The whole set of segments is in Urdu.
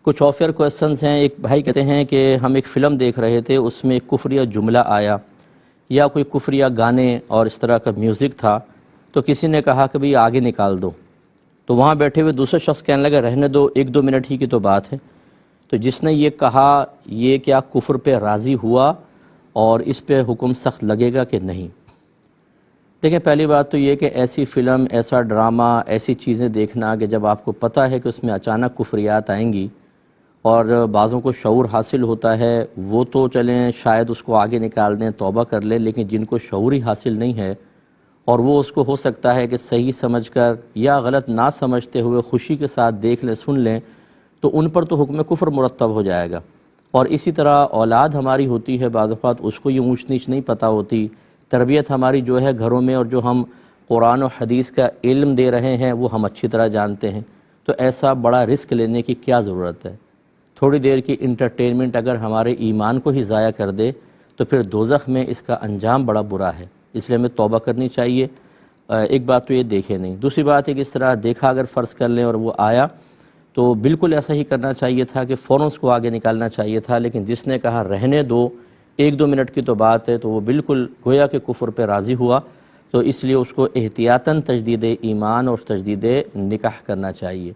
کچھ آفر کویسچنز ہیں۔ ایک بھائی کہتے ہیں کہ ہم ایک فلم دیکھ رہے تھے، اس میں کفریہ جملہ آیا یا کوئی کفریہ گانے اور اس طرح کا میوزک تھا، تو کسی نے کہا کہ بھئی آگے نکال دو، تو وہاں بیٹھے ہوئے دوسرے شخص کہنے لگا رہنے دو، 1-2 منٹ ہی کی تو بات ہے۔ تو جس نے یہ کہا یہ کیا کفر پہ راضی ہوا اور اس پہ حکم سخت لگے گا کہ نہیں؟ دیکھیں، پہلی بات تو یہ کہ ایسی فلم، ایسا ڈرامہ، ایسی چیزیں دیکھنا کہ جب آپ کو پتہ ہے کہ اس میں اچانک کفریات آئیں گی اور بعضوں کو شعور حاصل ہوتا ہے، وہ تو چلیں شاید اس کو آگے نکال دیں، توبہ کر لیں، لیکن جن کو شعور ہی حاصل نہیں ہے اور وہ اس کو ہو سکتا ہے کہ صحیح سمجھ کر یا غلط نہ سمجھتے ہوئے خوشی کے ساتھ دیکھ لیں، سن لیں، تو ان پر تو حکم کفر مرتب ہو جائے گا۔ اور اسی طرح اولاد ہماری ہوتی ہے، بعض اوقات اس کو یہ اونچ نیچ نہیں پتہ ہوتی، تربیت ہماری جو ہے گھروں میں، اور جو ہم قرآن و حدیث کا علم دے رہے ہیں وہ ہم اچھی طرح جانتے ہیں، تو ایسا بڑا رسک لینے کی کیا ضرورت ہے؟ تھوڑی دیر کی انٹرٹینمنٹ اگر ہمارے ایمان کو ہی ضائع کر دے تو پھر دوزخ میں اس کا انجام بڑا برا ہے، اس لیے ہمیں توبہ کرنی چاہیے۔ ایک بات تو یہ دیکھے نہیں، دوسری بات ہے کہ اس طرح دیکھا اگر فرض کر لیں اور وہ آیا تو بالکل ایسا ہی کرنا چاہیے تھا کہ فوراً اس کو آگے نکالنا چاہیے تھا، لیکن جس نے کہا رہنے دو، 1-2 منٹ کی تو بات ہے، تو وہ بالکل گویا کہ کفر پہ راضی ہوا، تو اس لیے اس کو احتیاطاً تجدید ایمان اور تجدید نکاح کرنا چاہیے۔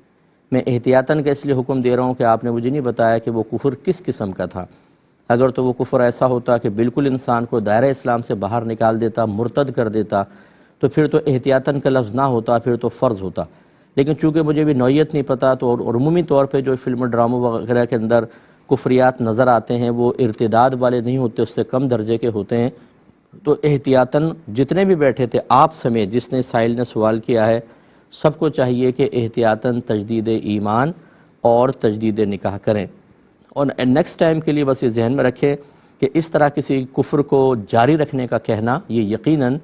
میں احتیاطاً کا اس لیے حکم دے رہا ہوں کہ آپ نے مجھے نہیں بتایا کہ وہ کفر کس قسم کا تھا۔ اگر تو وہ کفر ایسا ہوتا کہ بالکل انسان کو دائرہ اسلام سے باہر نکال دیتا، مرتد کر دیتا، تو پھر تو احتیاطاً کا لفظ نہ ہوتا، پھر تو فرض ہوتا۔ لیکن چونکہ مجھے بھی نوعیت نہیں پتہ، تو اور عمومی طور پہ جو فلم ڈراموں وغیرہ کے اندر کفریات نظر آتے ہیں وہ ارتداد والے نہیں ہوتے، اس سے کم درجے کے ہوتے ہیں، تو احتیاطاً جتنے بھی بیٹھے تھے آپ سمیت، جس نے سائل نے سوال کیا ہے، سب کو چاہیے کہ احتیاطاً تجدید ایمان اور تجدید نکاح کریں۔ اور نیکسٹ ٹائم کے لیے بس یہ ذہن میں رکھیں کہ اس طرح کسی کفر کو جاری رکھنے کا کہنا یہ یقیناً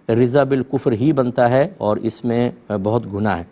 رضا بالکفر ہی بنتا ہے، اور اس میں بہت گناہ ہے۔